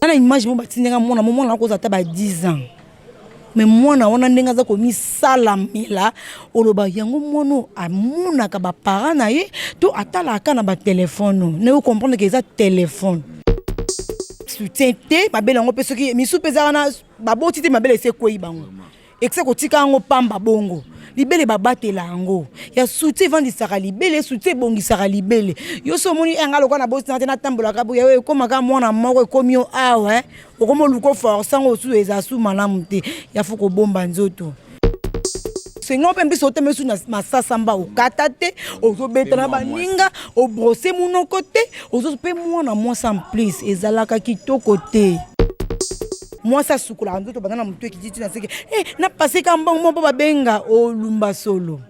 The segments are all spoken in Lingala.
na image mo batinga mona na koza ta ba 10 ans mais mwana wana ndenga za komi salamela oloba yango mono amuna ka ba parents na ye to atala ka na ba téléphone ne vous comprendre que ça téléphone soutien te mabele ngo peso ki misu peza na baboti te mabele se koyi bango ekse ko tika ngo pamba bongo libele babatela yango ya soutien vandi saka libele soutien bongi saka libele yo so moni engalo kwa na bosi na tambola ka buya we koma ka mwana moko komi o awe okomo luko force ngo su eza su malamu te ya fuko bomba nzoto sengo pembe sote mesu na masasa mba okata te ozo betana baninga o brosser munoko te ozo pe mwana moi sans plus ezalaka kitoko te. Moi ça sukula ndoto bana mutu ekiti na seke na passé ka mbongo mo babenga o lumba solo.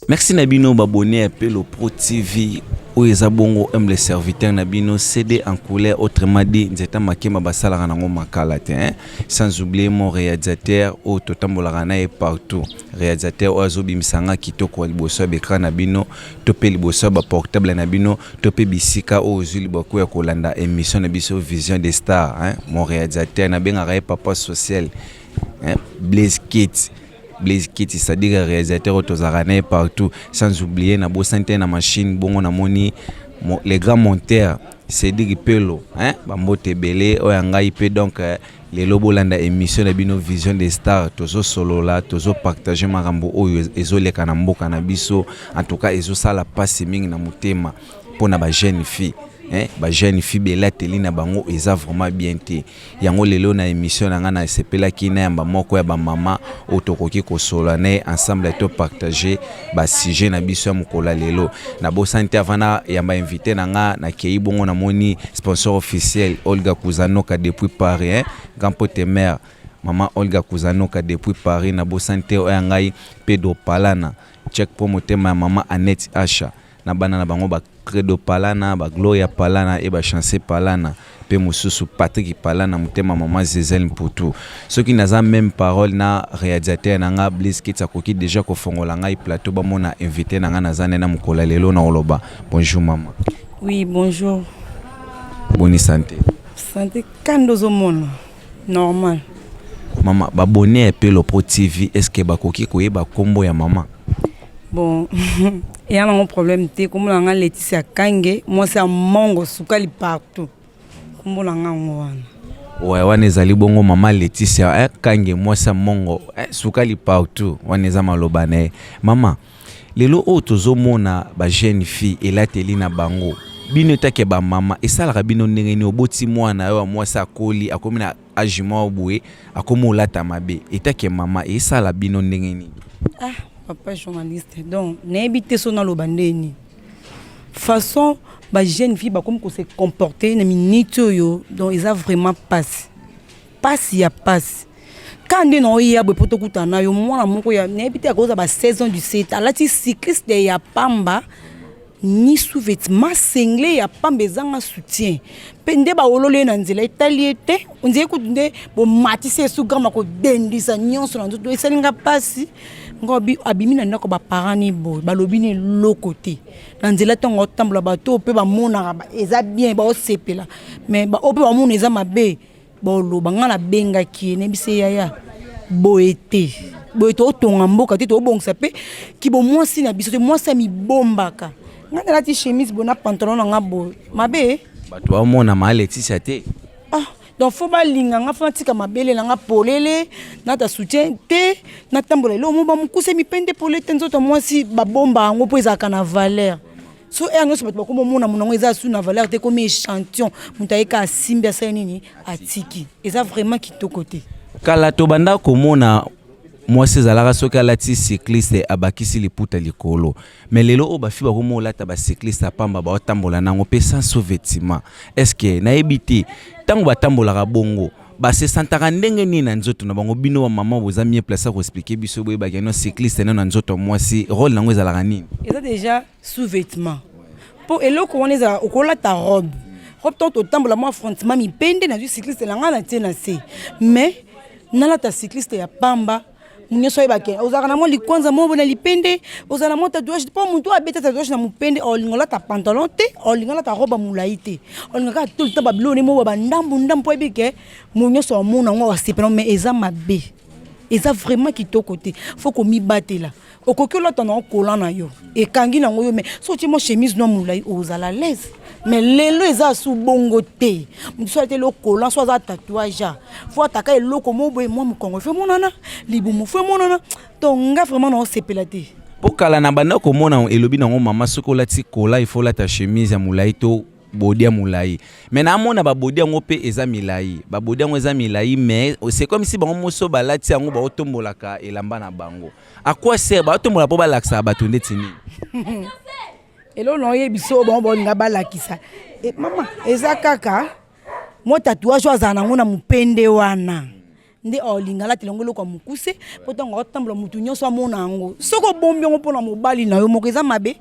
Merci Nabino babonné appel au Pro TV où ezabongo aime les serviteurs Nabino CD en couleur autrement dit nzeta makema basala nango makala te sans oublier mon réalisateur au totambola na et partout réalisateur ozo bimisanga kitoko liboso bekra Nabino topé liboso ba portable Nabino topé bisika ozo liboku ya kolanda émission na biso Vision des Stars mon réalisateur na benga papa social Blaze Kids Blaze Kids, c'est-à-dire réalisateur autozarane partout, sans oublier na bosante na machine bongo na moni les grands monteurs c'est dire pelo bambote belé oyanga ipe donc les lobolanda émission na bino Vision des Stars tozo solo là tozo partager makambo oyo ezoleka na mboka na biso en tout cas ezo sala passe mingi na mutema pona ba jeune fille ba jeune fille bela telina bango eza vraiment bien te yango lelo na émission na ngana sepela kina yamba moko ya ba mama otokoki ko solane ensemble to partager ba sujet na biso ya mukola lelo na bo santé avana yamba invité na nga na kei bongo na moni sponsor officiel Olga Kuzanoka depuis Paris grand pote mère maman Olga Kuzanoka depuis Paris na bo santé oyangai Pedro Palana check pour motema maman Annette Asha na bana na bango ba Credo Palana ba Gloria Palana et ba Chance Palana pe mususu Patrick Palana mutema maman Zezel Mputu ceux qui n'ont même parole na réalisateur na nga Blaze Kids akoki déjà ko fongola ngai plateau ba mona invité na nga na zane na mukola lelo na oloba bonjour maman. Oui bonjour. Bonne santé. Santé kandozo mona normal. Maman ba bonné pe le Pro TV est-ce que bakoki koyeba kombo ya maman? Bon, il y a un problème, comme on a Laetitia Kange, moi c'est un mongo, soukali partout. Comme on a ouais, on est allé bongo maman Laetitia Kange, moi c'est un mongo, soukali partout. On est à malobane. Maman, les lots autres mona ba jeune fille et la telina bango. Bino take ba mama et ça la bino ndengeni oboti mwana yo moi ça koli akomina ajima obwe akomo lata mabe et take mama et ça la bino ndengeni. Ah papa journaliste donc n'habite son dans le bandeni façon ba jeune fille ba comme qu'on se comporter na minute yo donc ils a vraiment passe ya passe quand on y a be poto kutana yo mwana moko ya n'habite à cause ba saison du 7 à la cycliste de ya pamba ni sous-vêtements cinglés ya pamba ezanga soutien pende ba olole na nzela italiete onzie kutunde bo matise su gama ko dendisa nyonso na nzoto esalinga pasi ngobi abimina ndako ba parani bo balobi ne lokote na nzela tongo tambola bato pe ba mona ba eza bien ba osepela mais ba ope ba mona eza mabe bo lo bangala benga ki ne bise yaya boete otonga mboka te to bongsa pe ki bo mwasi na biso te mwasi mi bombaka ngana lati chemise bona pantalon nga bo mabe bato ba mona ma Laetitia te donc faut ba linga nga fa tika mabele nga polele na ta soutien te na tambola lo mo ba mukuse mi pende polele tenzoto mwasi ba bomba ngo po ezaka na valeur so ngo so bato ba ko mona monango eza su na valeur te comme échantillon mutaika simba sa nini atiki eza vraiment kitoko te kala to banda ko mona moi c'est alara soki alati cycliste abakisi liputa likolo mais lelo o ba fiba ko molata ba cycliste apamba ba otambola nango pe sans sous-vêtement est-ce que na ebiti tango batambola ka bongo ba se santaka ndenge ni na nzoto na bango bino wa maman vous a mis place ko expliquer biso boye ba keno cycliste na nzoto moi si rôle nango ezalaka nini eza déjà sous-vêtement pour eloko on eza okola ta robe tant otambola moi affrontement mi pende na cycliste la nga na tie na se mais na la ta cycliste ya pamba munyo soy bake ozaka na mo likwanza mo bona lipende ozana mo tatouage po muntu abeta tatouage na mupende olingola ta pantalon te olingola ta robe mulai te olingaka tout le temps babiloni mo bandambu po ebike munyo so mona ngo wasepena mais eza mabe eza vraiment kitoko te faut ko mi batela okokelo tana kola na yo ekangi nango yo mais so ti mo chemise no mulai ozala l'aise mais lelo eza su bongo te mutu so te lo kola so za tatouage faut ataka eloko mo boye moi mukongo fe monana libumu fe monana to nga vraiment na osepela te po kala na banda ko mona elobi nango mama sokola ti kola il faut la ta chemise ya mulai to bodia mulai mais na mona ba bodia ngo pe eza milai ba bodia ngo eza milai mais c'est comme si bango moso balati yango ba otombolaka elamba na bango à quoi sert ba otombola po balakisa bato ndeti nini elo no ye biso bon nga balakisa mama eza kaka mo tatouage azana ngona mupende wana nde olingala tilongolo kwa mukuse potonga otambola mutu nyonso amona ngo soko bombi ngo pona mobali na yo moko eza mabe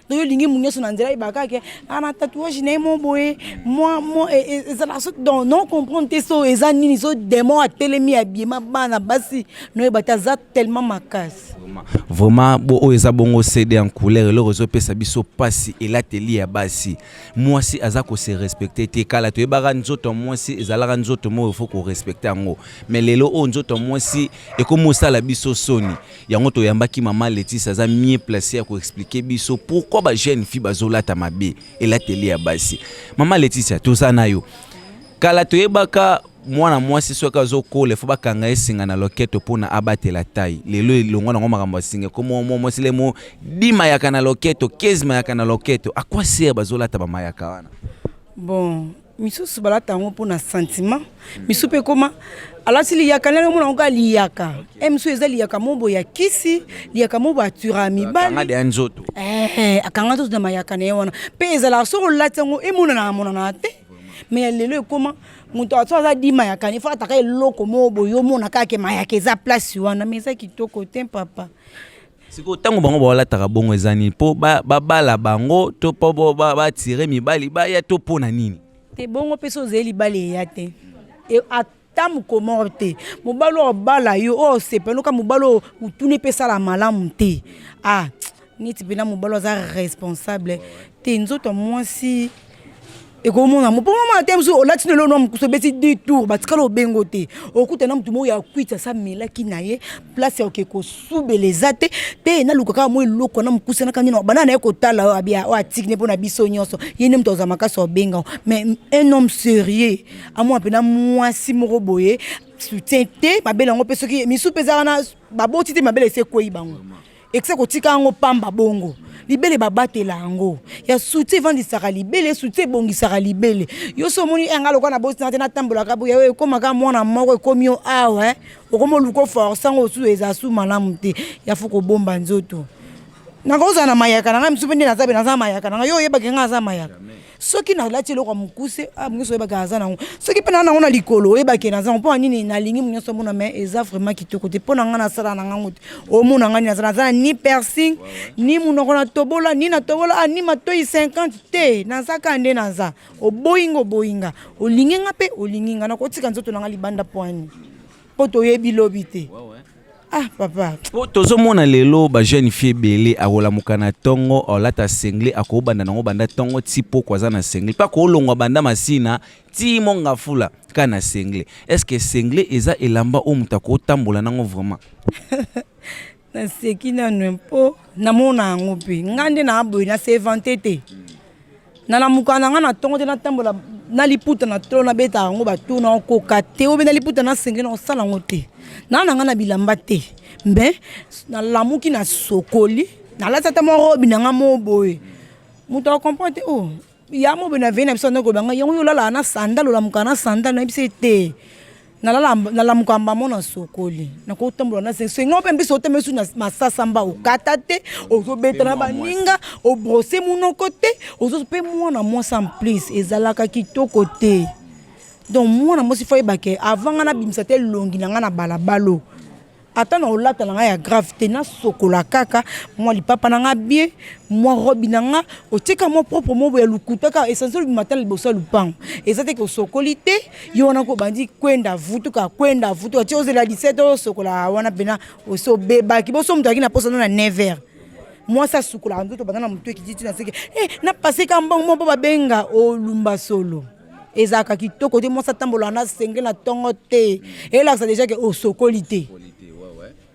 do yo lingi munyeso na nzela ibaka ke ana tatouage na mo boye moi eza la sorte donc non comprendre te so eza nini so démon a telemi abima bana basi no ebata za tellement makasi vraiment bo eza bongo CD en couleur le réseau pesa biso pasi et l'atelier ya basi moi si aza ko se respecter te kala to ebaka nzoto moi si ezalaka nzoto mo il faut ko respecter ngo mais lelo o nzoto moi si e ko mosala biso soni yango to yambaki mama Laetitia aza mieux placé à ko expliquer biso pourquoi ba jeune fille bazolata mabe et l'atelier ya basi mama Laetitia to ça na yo kala to ebaka mwana mwasi soka zokola fo bakanga esinga na loketo pona abatela taille lelo elongo na ngoma kamba singa komo mwasi lemo dima yaka na loketo 15 mayaka na loketo à quoi sert bazolata ba mayaka wana bon misusu balata ngo pona sentiment misupe koma alati liyaka nele mona ngo liyaka misu eza liyaka mobo ya kisi liyaka mobo atura mibali akanga de anzoto akanga to na mayaka ne wana pe ezala so lati ngo emona na te mais lelo koma muto atsoza dima ya kani fa taka eloko mobo yo mona kake mayaka eza place wana mais eza kitoko te papa siko tango bango balataka bongo ezani po babala bango to po ba tire mibali ba ya to pona nini te bongo peso zeli bale ya te e atamu komorte mobalo bala yo o sepelo ka mobalo utune pesa la malamu te niti pena mobalo za responsable te nzoto mwasi et comme on a mon matin au latino lo nom ko beti du tour batikala obengo te okuta na mutumo ya kwita sa mela kinaye place ya okeko subelezate te na lukaka mo eloko na mukuse na kanino banana eko tala abia o atikne pona biso nyonso yene mto za makasa obenga mais un homme sérieux amo apena mwasi moko boye soutien te mabele ngo peso ki misu pezana na baboti te mabele se ko ibango ekse ko tika ngo pamba bongo libele babatela yango ya soutien vandisaka libele soutien bongisaka libele yo so moni engalo kwa na bosi na tambola ka boya ekoma ka mwana moko ekomi yo awa okomo luko force ngo su eza su malamu te ya fuko bomba nzoto nakoza na mayaka na ngami supende na zabe na za mayaka na yo yeba kenga za mayaka soki na lati lokwa mukuse mungiso yeba kaza na ngo soki pena na ngona likolo yeba ke na za mpo nini na lingi mungiso mona mais eza vraiment kitoko te pona ngana sala na ngango o mona ngani na za ni piercing ni munoko na tobola ni na tobola ni matoi 50 te na za kande na za o boyinga o linginga pe o linginga na kotika nzoto na ngali banda poani poto yebi lobi te papa po tozo mona lelo ba jeune fille belé akola mukana tongo olata sengle akobanda nango banda tongo tipo kwaza na sengle pa ko longwa banda masina ti monga fula kana sengle est-ce que sengle eza elamba o mutako tambola nango vraiment na sekina nempo na mona ngopi ngande na aboy na se vantete na la mukana ngana tongo te na tambola na liputa na tro na beta ngo batu na koka te o be na liputa na sengle na osala ngote na ngana bilamba te mbe na lamuki na sokoli na la tata mo robi na ngamo boy muto comprendre ya mo be na vena biso ndoko banga yango yola na sandalo la mukana sandalo na bise te na la mukamba mo na sokoli na ko tambola na sengo pe mbiso te mesu na masasa mba okata te ozo beta na baninga o brosser munoko te ozo pe mo na mo sans plus ezalaka kitoko te. Donc moi na mosi foi bake avant ngana bimisa te longi na ngana balabalo ata na olata na nga ya gravité na sokola kaka moi lipapa na nga bien moi robi na nga otika mo propre mo ya lukuta ka essentiel du matin liboso lupang ezate ko sokolité yo na ko bandi kwenda vutu ati ozela 17 o sokola wana bena oso beba ki boso mutaki na posa na 9h moi ça sokola ndoto bana mutu ki dit na seke na passé ka mbongo mo ba benga o lumba solo ezaka kitoko te moi ça tambola na senge na tongo te ela ça déjà que o sokolité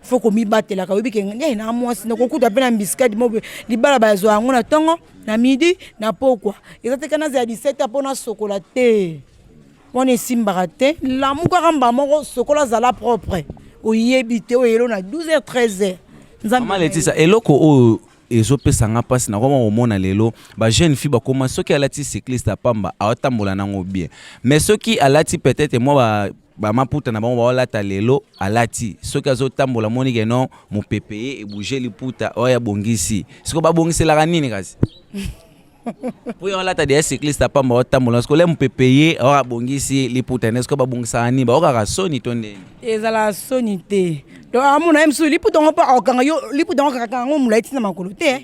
faut que mi batela ka wibi ke na mwasi na kokuta pe na biscuit mo libala ba zo yango na tongo na midi na pokwa ezate kana za 17 apo na sokola te on esimbaka te la muka kamba moko sokola zala propre oyebi te o yelo na 12h 13h Mama Laetitia eloko o ezopesanga pasi na koma omona lelo ba jeune fille ba koma soki alati cycliste apamba aotambola nango bien mais soki alati peut-être moi ba maputa na bango ba olata lelo alati soki azotambola moni ke non mo PPE e bouger liputa oya bongisi siko ba bongisela nini kasi pour olata des cyclistes apamba otambola siko le mo PPE oya bongisi liputa nesko ba bongisa nini ba oka soni tonde ezala soni te donc amuna emsu liputa ngo pa okanga yo liputa ngo kaka ngo mulaiti na makolo te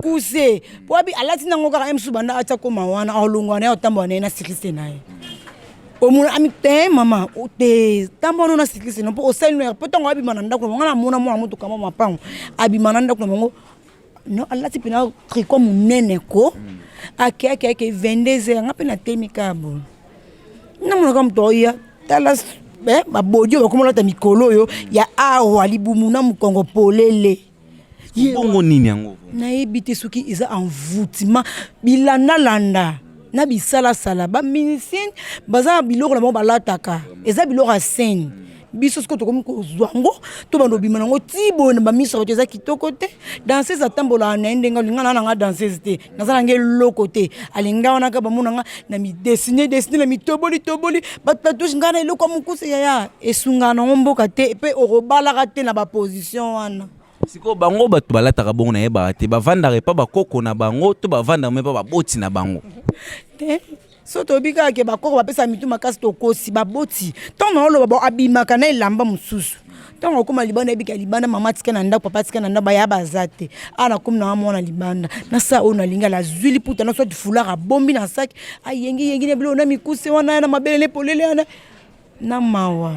kuse po abi alati na ngo kaka emsu banda acha ko mawana olungwa na otambola na cycliste nae omuna amite mama ote tambono na cycliste no po osaino po tongo abi mananda ko ngana muna mo amutu kama mapango abi mananda ko ngo no alati pina tricot munene ko ake 22h ngape na temikabo na muna kam toya talas babodio bakomola ta mikolo yo ya awa libumu na mukongo polele bongo nini yango na ebite suki iza envoûtement bilanda landa na bisala sala ba minicine baza biloko na mo balataka eza biloko ya scène biso sko to komi ko zwango to bando bimana ngo tibo na ba miso to eza kitoko te danseuse atambola na ndenga lingana na nga danseuse te nazala nge lokote alinga wana ka bamuna nga na mi dessiner na mi toboli batouche ngana eloko mukuse ya esungana ngomboka te pe orobala ka te na ba position wana siko bango bato balataka bongo na yeba te bavandaka pa bakoko na bango to bavandaka me pa baboti na bango te so tobika ke bakoko bapesa mitu makasi tokosi baboti ntongo oloba bo abimaka na elamba mosusu ntongo okoma libanda ebika libanda mama tika na ndako papa tika na ndako baya baza te ana komi na mwana libanda na sa oyo nalinga la zwi liputa na soti fulaka bombi na saki ayengi na bilo na mikuse wana na mabele polele wana na mawa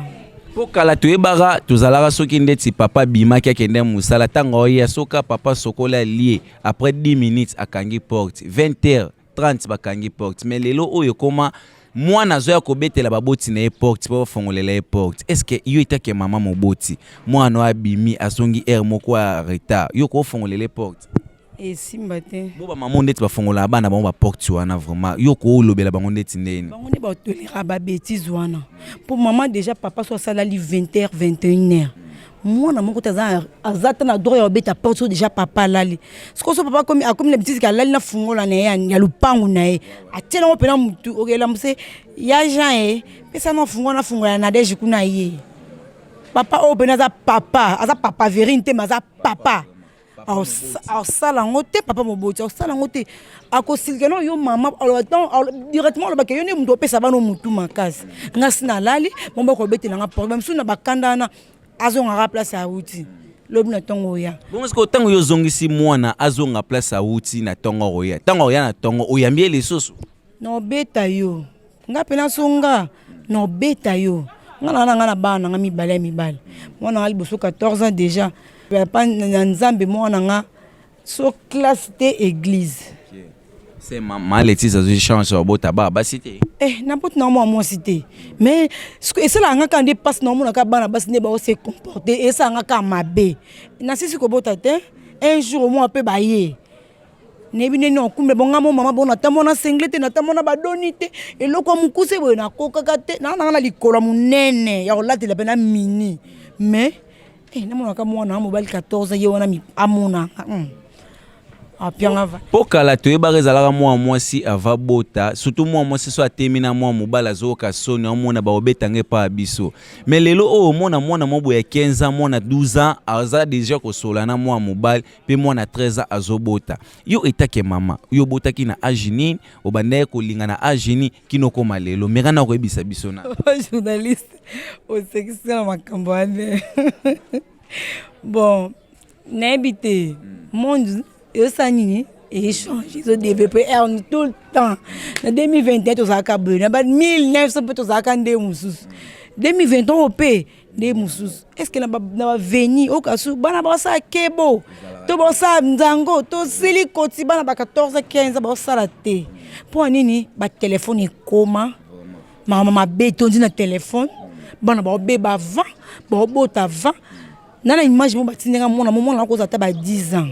po kala toyebaka tozalaka soki ndeti papa bimaki akende mosala ntango oya soka papa sokola lie après 10 minutes akangi porte 20h30 bakangi porte mais lelo oyo koma mwana azoya kobetela baboti na ye porte po bafongolela ye porte est ce que yo etake mama moboti mwana abimi asongi air moko ya retard yo kofongolela ye porte esimba te bo bamama ndeti bafongola bana bango baporte wana vraiment yo koolobela bango ndeti ndeni bango nde batolera babétise wana po mama déjà papa so asalali 20h 21h mwana moko azata na droit ya obeta porte so déjà papa alali siko so papa akomi na bitisi alali na fungola na ye ya lupangu na ye atiela ngo pena mutu okela muse ya Jean pesa na fungola na deje kuna ye papa o pena za papa vérité maza papa sala ngo te papa moboti sala ngo te akosilika no yo mama directement alobaka yo nde mutu opesa bana mutu makasi ngasi nalali momba kobetela nga porte msu na bakanda na azongaka place auti lobi na tongo oya bongo siko ntango yo ozongisi mwana azonga place auti na tongo oya ntango oya na tongo oyambi ye lisusu nobeta yo nga mpe nasonga nobeta yo nga na bana nga mibale mwana nga liboso 14 ans déjà papa na nzambe mwana nga so classe te église c'est Mama Laetitia zo chance obota basi te n'importe na moi cité mais et ça là nga quand des passe na mona ka bana basi ne ba se comporter et ça nga ka mabe na sisi ko bota te un jour moi pe ba ye ne bine no kumbe bonga mo mama bona tamona singlete na tamona badoni te eloko mukuse boye na kokaka te na likola munene ya olatela pena mini mais na mona ka mwana mobile 14 ye wana mi amona Po kala toyeba rezalaka mwa si ava bota surtout mwa si so atemina mwa mobala zo ka soni omona ba obetange pa biso mais lelo o mona mwana mobo ya 15 ans mwana 12 ans aza déjà ko solana mwa mobile pe mwana 13 ans azobota yo etake mama yo botaki na agini obanda ko linga na agini kinoko malelo merana ko ebisa biso na journaliste au section makambo ane bon n'habité monde et ça nini échange ils ont développé tout le temps en 2021 to zaka bena ba 1900 to zaka nde mususu 2020 on paye des mususu est-ce que na ba venir au kasu bana ba sa kebo to ba sa nzango to silikoti bana ba 14 15 ba sa la te pour nini ba téléphone koma mama betondi na téléphone bana ba beba 20 ba bota 20 nana image mo batinga mona na ko za ta ba 10 ans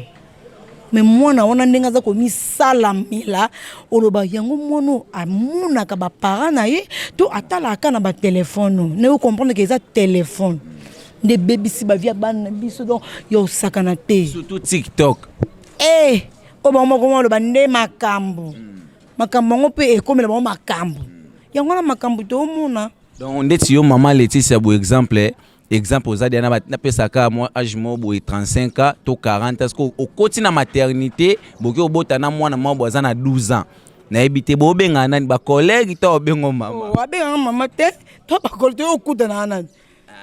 mais mwana wana ndenga za ko misala mila oloba yango mono amuna ka ba parents na ye to atala ka na ba téléphone ne vous comprendre que ça téléphone de baby si ba via ban biso donc yo sakana te surtout TikTok o ba mo ko lo ba nde makambo ngo pe e komela ba makambo yango na makambo to mona donc ndeti yo mama Laetitia bo exemple aux Adiana na pesaka moi âge mo bo 35 ans to 40 parce que au côté na maternité boki obota na mwana mwa aza na 12 ans na ebité bo benga nani ba collègue to bengo mama wa benga mama te to ba collègue okuta na nani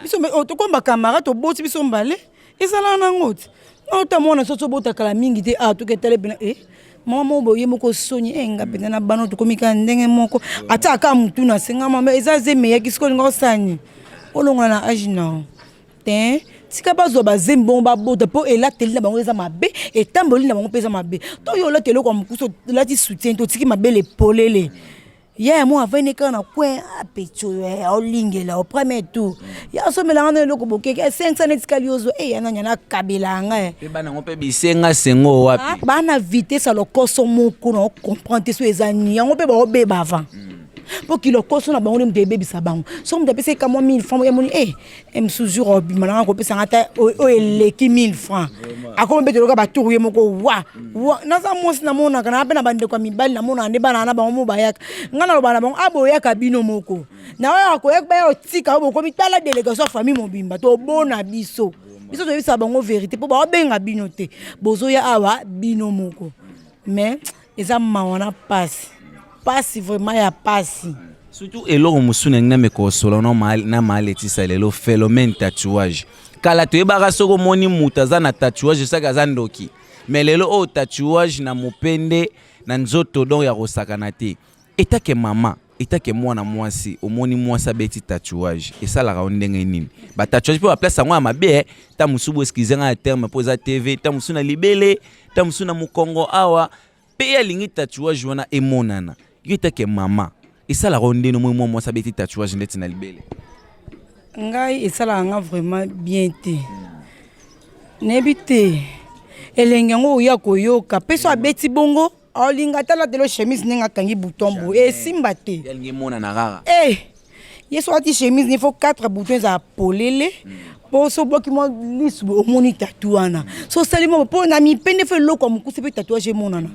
biso to komba camarade to boti biso mbale ezala na ngoti no ta mwana so bota kala mingi te to ke tele bina mama bo ye moko soni enga pena na bano to komika ndenge moko ataka mutu na senga mama ezaze meya kisiko ngo sani olonga na âge non te tika bazo bazembo ba bota po ela teli na bango eza mabe etamboli na bango pesa mabe to yo la telo kwa mkuso lati soutien to tiki mabe le polele ya mo avene kana kwen apecho ya olingela au premier tour ya so melanga loko bokeke 500 net kaliozo yana nyana kabela nga pe bana ngo pe bisenga sengo wapi bana vitesse lo koso moko na comprendre so ezani yango pe ba obeba avant pour qu'il le cosse na bango de bébé sabango so me pese ka mo 1000 francs ya moni em toujours bimana ko pesa ngata o eleki 1000 francs akoma betelo ka baturu ye moko wa na za mosi na mona kana pe na bande kwa mibali na mona ande bana na bango mo bayaka ngana lo bana bango aboya ka bino moko na wa ko ek ba otika bo ko mitala délégation famille mobimba to bona biso to bisa bango vérité po ba benga bino te bozo ya awa bino moko mais eza mawana passe pasi vraiment ya pasi surtout eloko musuna ngame ko solo no mal na Laetitia lelo phénomène tatouage kala to ebaka soko moni mutaza na tatouage saka zandoki mais lelo o tatouage na mopende na nzoto don ya kosakana te etake mama etake mwana mwasi omoni mwasa beti tatouage esalaka ndenge nini ba tatouage pe ba place ngwa mabe ta musubu eskizenga ya terme poza TV ta musuna libele ta musuna mukongo awa pe ya lingi tatouage wana emonana yitake mama isala rondeno moi moi sabeti tatouage ndeti na libele ngai isala nga vraiment bien te nebite elenge ngo ya koyoka peso abeti bongo olinga tala de lo chemise ninga kangi bouton bo simba te yalingi mona na rara yeso ati chemise il faut 4 boutons à polele pour so bloki mo lis bo moni tatouana so salimo po na mi pende fe loko mukuse pe tatouage monana.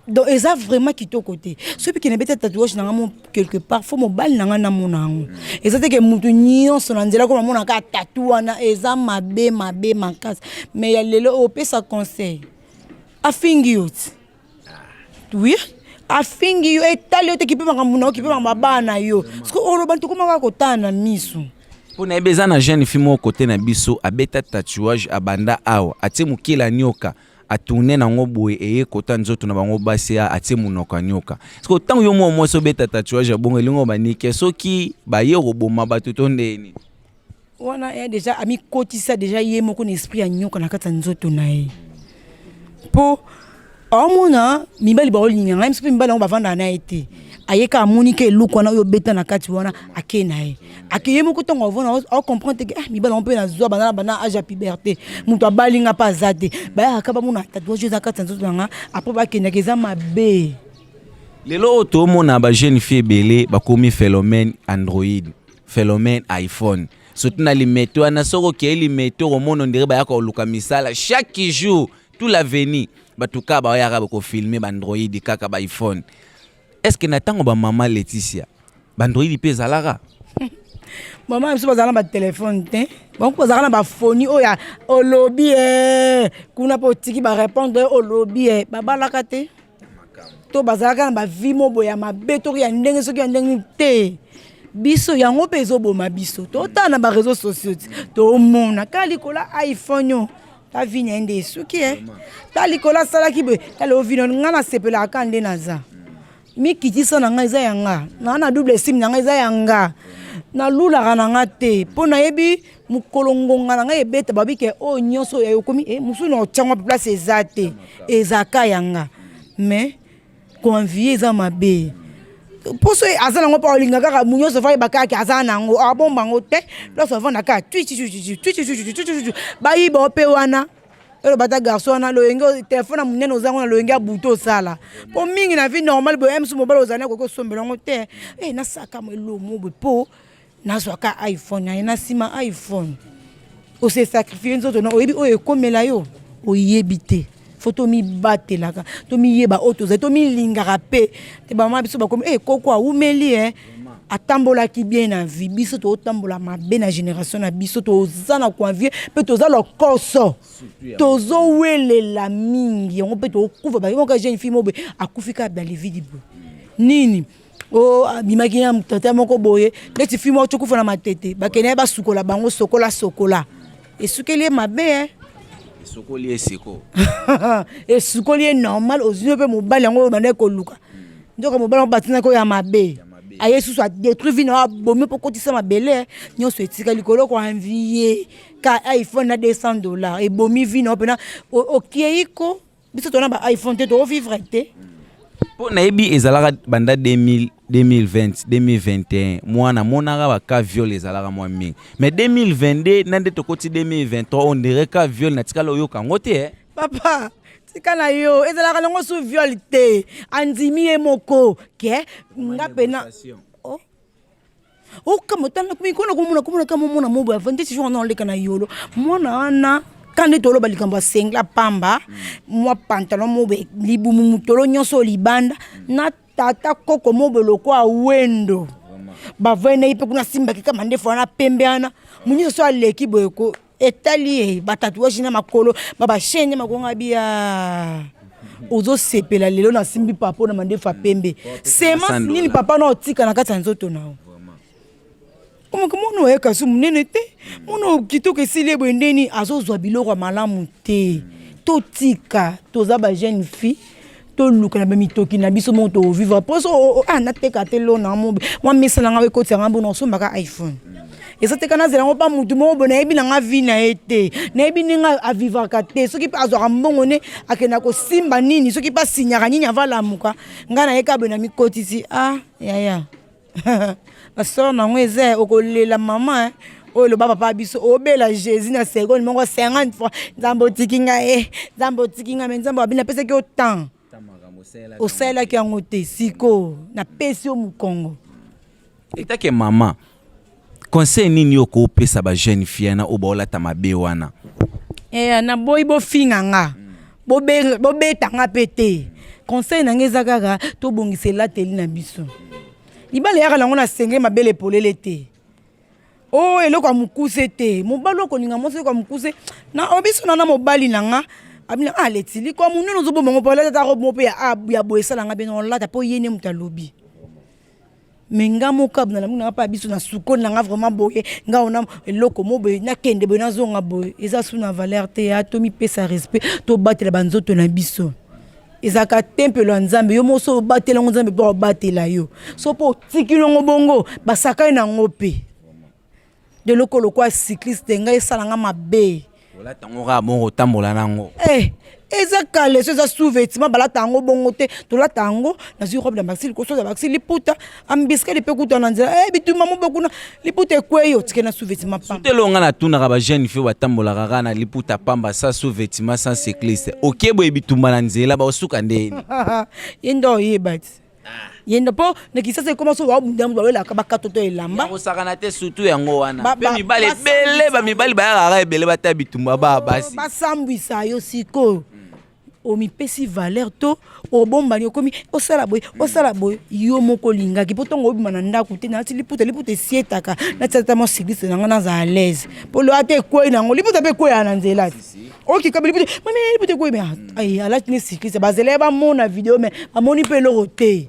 Donc ça vraiment qui to côté ceux qui n'habite tatouage na ngamo quelque part faut mo bal na ngana monango et ça que mutu nyonso na nzela ko mona ka tatouana eza mabe makasi mais ya lelo o pesa conseil afingi yot oui afingi yo etali yote kipe makamuna kipe mabana yo parce que olo bantu komaka kotana misu pona ebeza na jeune fille mo côté na biso abeta tatouage abanda awa atie mukila nyoka atourner nango boye eye kota nzoto na bango basi atie munoka nyoka parce que tant yo mo so beta tatouage bongo lingo banike soki ba ye roboma batu tondeni wana ya déjà ami kotisa déjà ye moko na esprit ya nyoka na kata nzoto na ye po amona mibali ba olinga ngam sipi mibali ngo bavanda na été ayeka amonike eluko na yo beta na kati wana akena ye akeye moko tongo avona o comprendre que mibali on peut na zwa bana âge ya puberté muto abalinga pa zate ba akaba mona tatouage za kati nzoto nga après ba kenya keza mabe lelo to mona ba jeune fille belé ba komi phénomène Android phénomène iPhone surtout na limeto na soko ke limeto o mono ndire ba yaka oluka misala chaque jour tout l'avenir batuka ba yaka ko filmer ba Android kaka ba iPhone. Est-ce que natango ba maman Laetitia ba Android pe zalaka? Maman biso bazala ba téléphone te. Bon ko bazala ba phone oya olobi kuna po tiki ba répondre olobi babalaka te. To bazala ba vie mobo ya mabeto ya ndenge soki ya ndenge te. Biso yango pe ezoboma biso. To tana ba réseaux sociaux to mona kalikola iPhone yo. Ta vie n'ende soki ta likola sala ki be ta lo vino ngana sepela kande naza. Mi kitisa na nga eza yanga. Na double sim na nga eza yanga. Na lula kananga te pona yebi mukolongonga na nga ebeta babike o nyonso ya yokomi musu na otchangwa place ezate ezaka yanga mais convier za mabe poso azana ngo pa olinga kaka munyoso fa ibaka ki azana ngo abomba ngo te loso vanda ka twi ba yiba pe wana elo bata garçon na lo yengo téléphone munene ozango na lo yenga buto sala po mingi na vie normal bo emsu mobile ozana ko sombela ngo te na saka mo lo mo po nazwaka iPhone na sima iPhone o se sacrifier nzoto na oyebi oyo ekomela yo oyebi te photo mi batelaka to mi yeba otoza to mi lingaka pe te ba ma biso ba komi koko aumeli atambola ki bien na vie biso to otambola mabe na génération na biso to zana convier pe to za lo koso to zo welela mingi on pe to kuva ba yoka jeune fille mobe akufika dans les vidéos nini bimaki ya tata moko boye leti fimo chokufa na matete bakene ba sukola bango sokola esukeli mabe esukoli esiko esukoli normal ozino pe mobali yango bande ko luka ndoko mobali batina ko ya mabe ayesu soit détruit vino abomi po kotisa mabele nyonso etika likolo ko envier ka iPhone na $200 et bomi vino pena okieko biso tona ba iPhone te to vivre te. Po na ebi ezalaka banda 2020 2021 mwana monaka ba ka viol ezalaka mwa mingi mais 2022 nande to koti 2023 on dirait ka viol na tikala oyoka ngote papa tikana yo ezalaka longo su viol te andimi emoko ke ngapena kama tana kumuna kama mona mobo avante si jour na oleka na yolo mwana ana kande tolo balikamba sengla pamba mwa pantalon mobe libu mutolo nyonso libanda na tata koko mobe loko awendo bavena ipe kuna simba kama ndefu na pembeana munyiso so aleki boyeko etali batatuaji na makolo baba shenya makonga bia ozo sepela lelo na simbi papa na mandefu pembe sema nini papa na otika na kati nzoto nao Comment est-ce que vous n'êtes pas? Mon kito que si les bendeni azozwa biloko malamu te. Totika, tozaba jeune fille, to luka na bemitoki na biso moto vivre. Poso na teka telo na mo. Moi misala nga ko tsanga bono so maka iPhone. Eza teka na zela ngo pa mutu mo bona ebi na nga vi na ete. Na ebi ninga a vivre ka te. Soki pa azwa mbongo ne akena ko simba nini, soki pa sinyaka nini avala muka. Nga na eka bena mikotisi ya. Asoro na ngweze okolela mama le papa biso obela Jésus na seconde mongo 50 fois nzambo tikinga mais nzambo abina pesa ki autant osela ki angote siko na pesi o mukongo etake mama conseil nini yoko pesa ba jeune fille na obola tamabe wana na boy bo finganga bobeta nga pete conseil na ngeza kaka to bongisela teli na biso libale yaka lango na senge mabele polele te eloko amukuse te mobalo kolinga monse ko amukuse na obiso na mobali nanga abina letili ko munene ozobo mongo polele ta robo pe ya boyesala nga beno lata po yene mutalobi menga mokab na muna pa biso na suko na nga vraiment boye nga ona eloko mobe na kende bo na zonga boye eza suna valeur te atomi pesa respect to batela banzoto na biso ezaka tempelo nzambe yo moso batela nzambe po batela yo so po tikilongo bongo basaka na ngope de lokolo kwa cycliste nga esalanga mabe ola tango ka bongo tambola nango ezaka leso za sous-vêtement balata ngo bongo te tolata ngo na zi robe de maxi ko so za maxi liputa ambiska li pekuta na nzela bituma mo bakuna liputa ekweyo tike na sous-vêtement pamba telonga na tuna ka ba jeune fille batambola kaka na liputa pamba sa sous-vêtement sans cycliste okebo ebituma na nzela ba osuka ndeni yendo yebati yendo po ne kisasa commence wa mundamu ba wela ka bakatoto elamba ko sakana te surtout yango wana pe mibale bele ba mibali ba yaka ebele bata bitumba ba basi basambwisa yo siko omipesi valeur to obombani okomi osala boy yo moko lingaki po tongo obima na ndako te na liputa esietaka na tata mo siglise na ngana za à l'aise po lo ate kwei nango liputa pe kwei na nzela okika liputa mami liputa kwei me ay ala tini siglise bazele ba mona video me amoni pe lo roté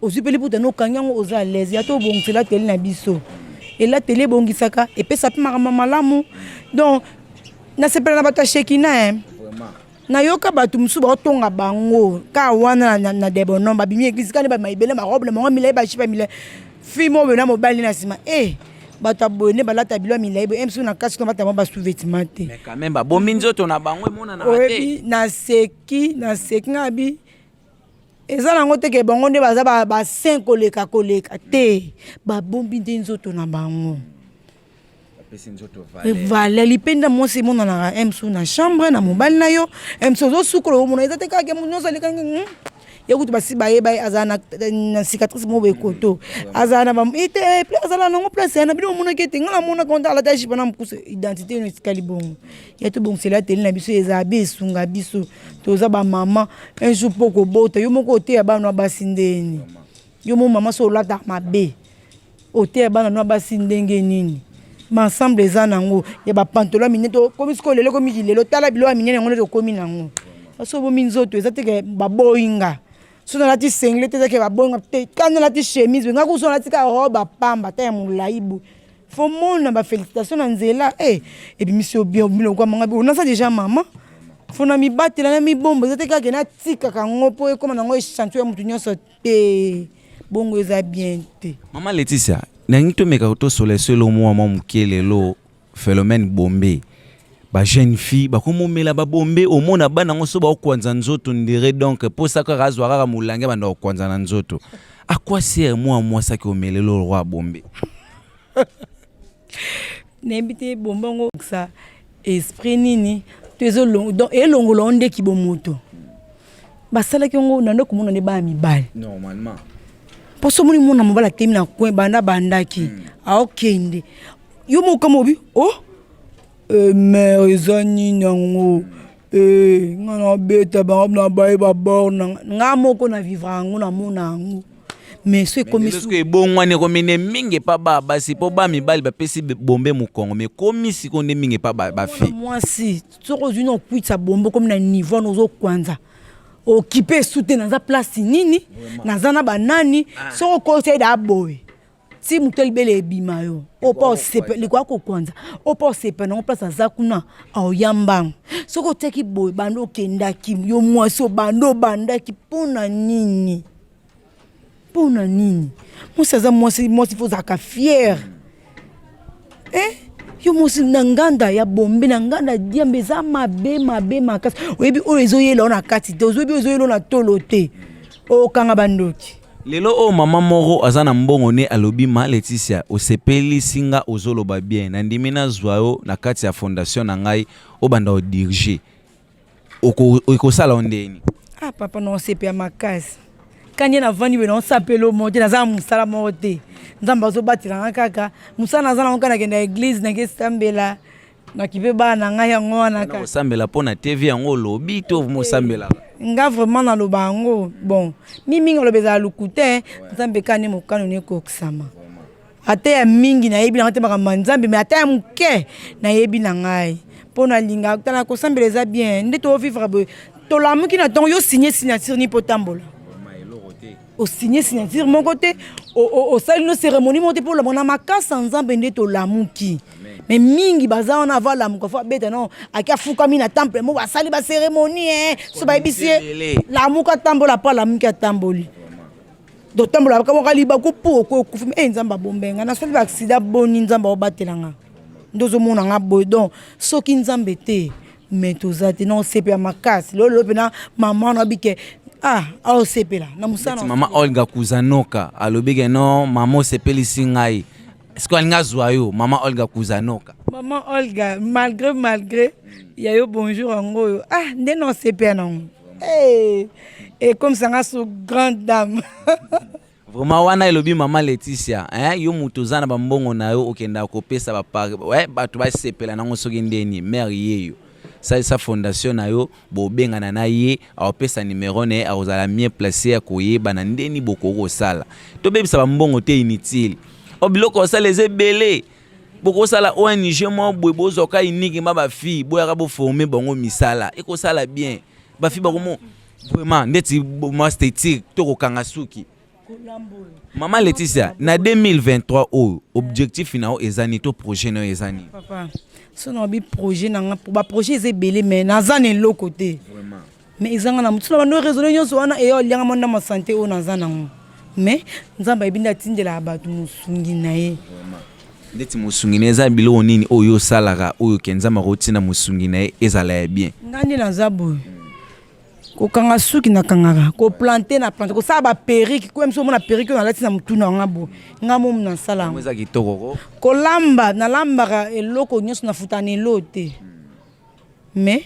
ozwi pe liputa no kanyango oza à l'aise ya to bongela tele na biso et la télé bongisaka et pe sa pe malamu donc na sepela na bata shekina na yoka batu musu ba tonga bango ka wana na debono ba bimi église kana ba maibele ba robe mo milai ba chipa milai fimo be na mobali na sima bata bone ba lata bilo milai bo emsu na kasi to bata ba sous-vêtement te mais quand même ba bombi nzoto na bango mona na te na seki ngabi eza nango te ke bango nde baza ba 5 koleka te ba bombi nzoto na bango Valeur lipenda mwasi mona na emsu na chambre na mobali na yo emsu zo sukolo mona eza te kaka nyonso lekanga yakuti basi baye azana na cicatrice mo bekoto azana ba ite plus azala nango place na bino mona kete ngala mona konta la taji pana mkusa identité no skali bongo ya to bon c'est la télé na biso eza besunga biso toza ba mama un jour poko bota yo moko te ya bana basindeni yo mo mama so lata mabe ote ya bana no basindenge nini ensemble eza nango ya ba pantalon mineto komi sko lelo komi lelo tala bilo ya minene ngono to komi nango aso bo minzoto eza te ke baboyinga so na lati sengle te ke baboyinga te kana lati chemise nga ku so na lati ka robe pamba ta ya mulaibu fo mona ba félicitations na nzela et puis monsieur bien bilo kwa manga on a ça déjà maman fo na mi batela na mi bombo eza te ka na tika ka ngopo e koma nango chantier ya mutu nyonso te bongo eza bien te Maman Laetitia nangito meka to soleil solo moi mukele lo phénomène bombé ba jeune fille ba komomela ba bombé au mona bana ngo so ba okwanza nzoto ndire donc pour ça que razwa kaka mulange banda okwanza na nzoto à quoi sert moi ça que omelelo roi bombé nebite bombongo ça esprit nini tezo longo donc elongo londe ki bomoto basala ki ngo nando komona ne ba mibali normalement poso moni mona mobala temi na coin bandaki aokende yo moko mobi mère ezani nango ngana beta ba na baye ba borna nga moko na vivre ngo na mona ngo mais c'est comme parce que bon wane ko mene mingi pa ba si po ba mibali ba pesi bombe mu Congo mais comme si ko ne mingi pa ba fi moi si tsoko zino kuitsa bombe comme na niveau nozo kwanza occupé soute na za place nini na zana banani so conseil da boy si mutel bele ebima yo opa sepe likwa ko kwanza opa sepe na place za kuna au yamba so ko teki boy bando kenda kim yo mwaso bando bandaki pona nini musa za mwasi fo zaka fier yo mosi na nganda ya bombe na nganda diambe za mabe makasi oyebi oyo yelo na kati te oyebi yelo na tolo te o kanga bandoki lelo o mama moro azana mbongo ne alobi ma Laetitia osepeli singa ozoloba bien na ndimi na zwayo na kati ya fondation na ngai o banda o diriger oko sala ondeni papa no sepe ya makasi kanye na vani we no sapelo mote na za musala mote nzamba zo batira kaka musana na zana ngana kenda église na kesambela na kipe ba na nga yango na ka sambela pona TV yango lobi to mo sambela nga vraiment na lobango bon mimi ngolobeza lukute nzambe kane mokano ne ko kusama ate ya mingi na yebi na te baka manzambe mais ate ya muke na yebi na ngai pona linga tana ko sambeleza bien nde to vivre bo to lamuki na ton yo signature ni potambola au signer signature mon côté au salut nos cérémonies monter pour la mona makasa nzambe nde to lamuki mais mingi baza on avoir la mko fa beta non akia fuka mi na temple mo ba sali ba cérémonie so ba bisie la muka tambola pa la muka tamboli do tambola ka mo kaliba ko po ko kufi nzamba bombenga na soli ba accident boni nzamba obatelanga ndozo mona nga boy donc soki nzambe te mais tozate non sepe makasi lolo pena maman na bike au sepela na musana mama Olga Kuzanoka alobike no mama sepeli singai est-ce que alinga zwayo mama Olga Kuzanoka maman Olga malgré yayo bonjour angoyo nde non sepela non et comme ça ngaso grande dame vraiment wana elobi mama Laetitia yo mutozana bambongo na yo okenda kopesa ba batu ba sepela nango soki ndeni mère yeyo sa fondation na yo bobengana na ye aopesa numéro na ye akozala mieux placé akoyeba na ndeni bokoko sala to bebisa bambongo te inutile obiloko osala ezebele boko sala ONG mo boye bozoka unique ma ba fille boyaka bo former bango misala ekosala bien ba fille bakomo vraiment ndeti mo esthétique to kokanga suki. Maman Laetitia, na 2023 objectif na ezani to projet na ezani. Papa, so na bi projet na pour ba projet ezebele mais nazane lo côté. Vraiment. Mais ezanga na mutuna bando raisonner nyonso wana e olinga monda ma santé o nazana ngo. Mais nzamba ibinda tindela abatu musungi na ye. Vraiment. Ndeti musungi na eza bilo nini oyo salaka oyo kenzama rotina musungi na ye ezala ya bien. Ngani na zabo. Ko kanga suki na kangaka ko planter na planter ko saba perruque ko emso mona perruque na lati na mutuna ngabo ngamo na sala ngweza kitoko ko lamba na lamba eloko nyonso na futana elote mais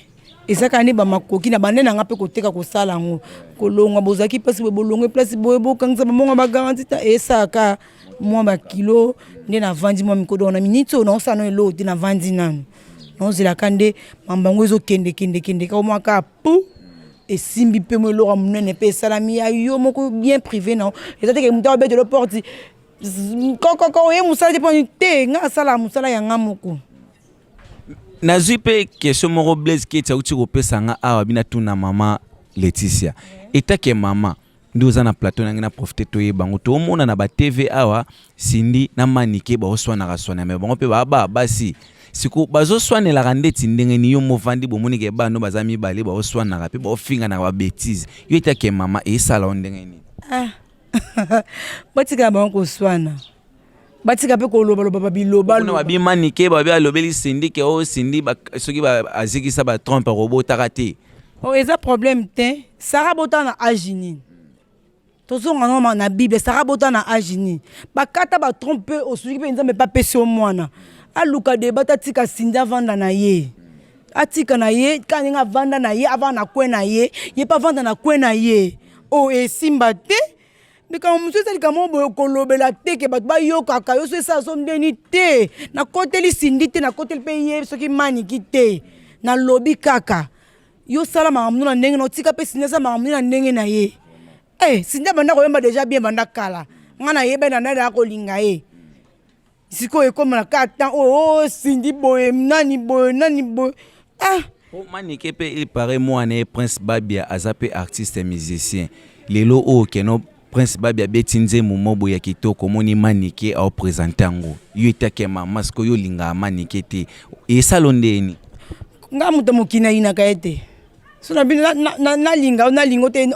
ezaka ni ba makoki na banene nga pe ko teka ko sala ngo ko longa bozaki pasi bo bolongo place bo kangza ba monga ba garanti ta esaka mo ba kilo nde na vandi mo mikodo na minito na osano elote na vandi nanu non zela kande mambango ezo kende ka mo ka pu et simbi pe mo lo ramune pe salami ayo moko bien privé non et ça que muta be de la porte ko ye musala de ponite nga sala musala ya ngamoko nazui pe question moko blaze ki tauti ko pesa nga awa bina tuna mama Laetitia etake mama ndoza na plateau na ngina profiter to yebango to mona na ba TV awa sindi na manike ba oswana ka swana me bango pe ba basi siko bazo swanela kandeti ndenge ni yo movandi bomoni ke bano bazami bale ba oswana ka pe ba ofinga na ba bêtise yo etake mama esala ndenge ni batika ba ko swana batika pe ko loba biloba no ba manike ba ba lobeli sindi ke o sindi ba soki ba azikisa ba trompe robot takate o eza problème te sara bota na agini tozonga no na bible sara bota na agini bakata ba trompe o soki pe nzambe pa pesi o mwana aluka de batatika sinda vanda na ye atika na ye kaninga vanda na ye avant na kwe na ye pa vanda na kwe na ye o esimba te bika muso sali kamo boyo kolobela te ke bat ba yo kaka yo so sa so ndeni te na koteli sindi te na koteli pe ye soki maniki te na lobi kaka yo sala makamunu na ndenge na tika pe sinda sa makamunu na ndenge na ye sinda banda koyemba déjà bien banda kala ngana ye bena na ko linga ye siko ekoma na kata sindi boye nani boye manike pe il paraît moi ne Prince Babia azape artiste musicien lelo keno Prince Babia betinze momobo ya kitoko moni manike au présenter ngo yo etake mama sko yo linga manike te esalondeni nga muto mokina ina kaete so na bin na linga te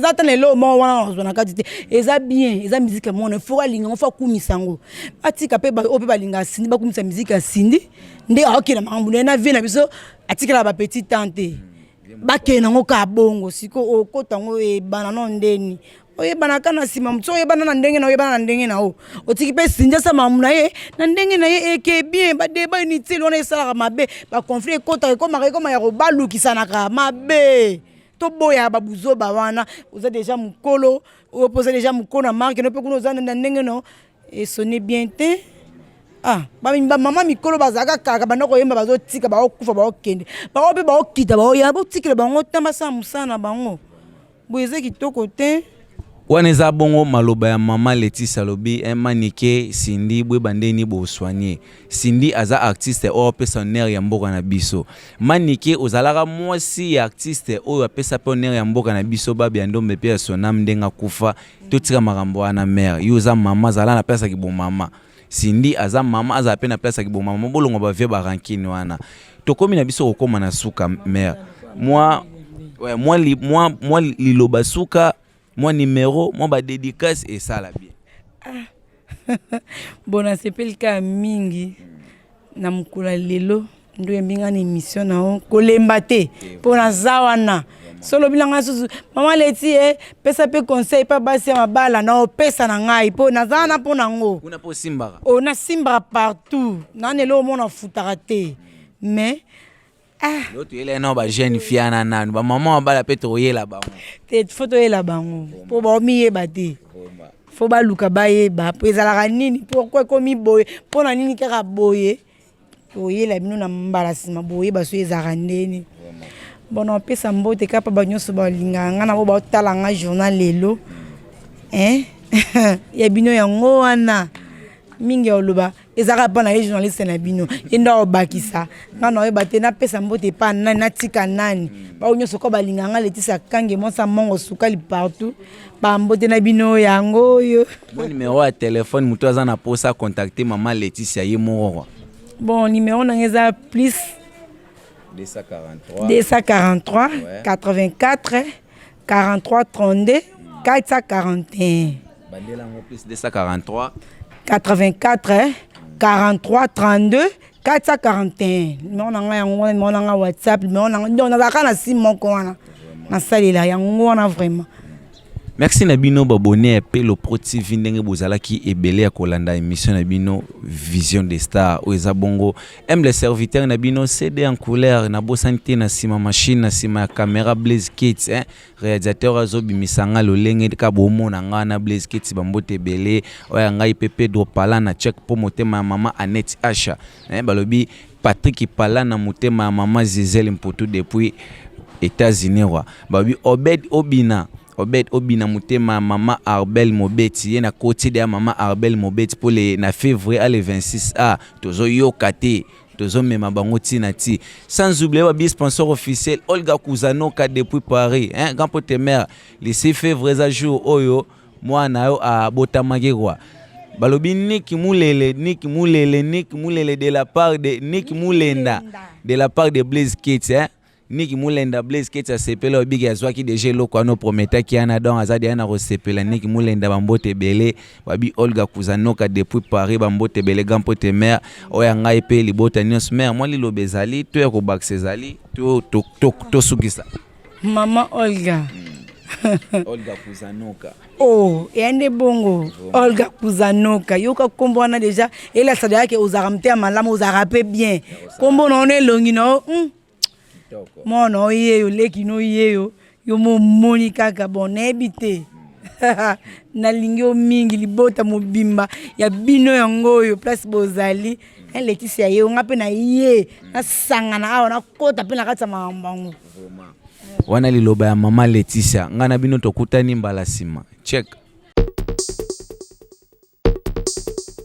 zata lelo mo wana zona kati te eza bien eza musique mo ne faut linga on fa kumisango atika pe ba ope ba linga sindi ba kumisa musique sindi nde akina mambu na vie na biso atika la ba petite tante ba kena ngo ka bongo siko okota ngo e bana no ndeni oye bana kana sima mtso oye bana na ndenge na oye bana na ndenge na o otiki pe sinja sa mamu na ye na ndenge na ye eke bien ba débat inutile on esala mabe ba conflit kota ko ya ko balukisa na ka mabe to boya ba buzo ba wana oza déjà mukolo o poser déjà mukolo na marque no pe kuno za na ndenge no et sonner bien te ba mama mikolo bazaka kaka bana ko yemba bazo tika ba okufa ba okende ba ope ba okita ba oya ba tikile bango tamba sa musana bango boyeze kitoko te waneza bongo maloba ya mama Laetitia lobi manike sindi bwe bandeni bo soigner sindi aza artiste o pesa ner ya mboka na biso manike ozalaka mwasi ya artiste o pesa pe ner ya mboka na biso babi ndombe pe sonam ndenga kufa totika makambo ana mère yuza mama zala na pesa ki bo mama sindi aza mama aza pe na pesa ki bo mama bolongo ba vie ba rankini wana tokomi na biso kokoma na suka mère moi liloba suka moi numéro moi ba dédicace et ça la bien bona sepelka mingi na mukula lelo ndo embinga ni émission na kolemba te pona zawana solo bilanga susu mama Leti pesa pe conseil pa basi mabala na pesa na ngai po na zana pona ngo una po simbara na simba partout na nelo mona futaka te mais l'autre il est non ba jeune fiana nanu ba maman ba la peto yela bango te photo yela bango po ba mi yeba te fo ba luka ba yeba po ezala nini pourquoi komi boye pona nini kaka boye oyela bino na mbala nsima boyeba so ezalaka ndeni bon napesa mbote kapa banyonso balingaka nga na bo baotala nga journal lelo ya bino yango wana mingi ya oloba ezalaka mpa na ye journaliste na bino ye nde aobakisa nga na oyeba te napesa mbote epa nani natika nani bao nyonso ko balingaka nga Laetitia Kange monsa mongo sukali partout bambote na bino yango oyo bon numéro ya telefone moto aza na posa contacter mama Laetitia ye moko bon numéro nanga eza plus 243 84 43 32 441 bandela ngo plus 243 84 43 32 441 numéro nanga yango numéro nanga WhatsApp numéro nanga donc nazalaka na sim moko wana nasalela yango wana vraiment. Merci Nabino babone pe le Pro TV ndenge bozalaki ebele ya kolanda émission Nabino Vision des Stars oeza bongo aime les serviteurs Nabino CD en couleur na bosante na sima machine na sima caméra Blaze Kids réalisateur azobi misanga lolenge ka bomona nga na Blaze Kids bambote ebele oya ngai pe Pedro Pala na check po motema mama Annette Asha balobi Patrick Pala na motema mama Zizel Mputu depuis États-Unis babi Obed Obina mutema mama Arbel Mobeti yena côté de mama Arbel Mobeti pour les na février à le 26 tozo yokate tozo mema bango tinati sans oublier ba sponsor officiel Olga Kuzanoka depuis Paris grand pote mère le 6 février à jour oyo moi na yo a Botamagirwa balobi Nick Mulele de la part de Nick Mulenda de la part de Blaze Kids Nick Mulenda Blaze Kids asepela big azwaki deje loko ano prometa ki ana don azadi ana resepela Nick Mulenda bambote bele babi Olga Kuzanoka depuis Paris bambote bele gampote mère oya ngai pe libota nyos mère moi lilo bezali to ya ko baksezali to sukisa Mama Olga Olga Kuzanoka yande bongo Olga Kuzanoka yoka kombo wana deja ela sada yake uzaramte malamu uzarape bien kombo na one longi no mono yeyo leki no yeyo yo momoni kaka bon ebite na lingio mingi libota mobimba ya bino yango yo place bozali Laetitia yo ngape na ye na sangana awa na kota pe na kata mambango wana liloba ya mama Laetitia ngana bino tokutani mbala sima check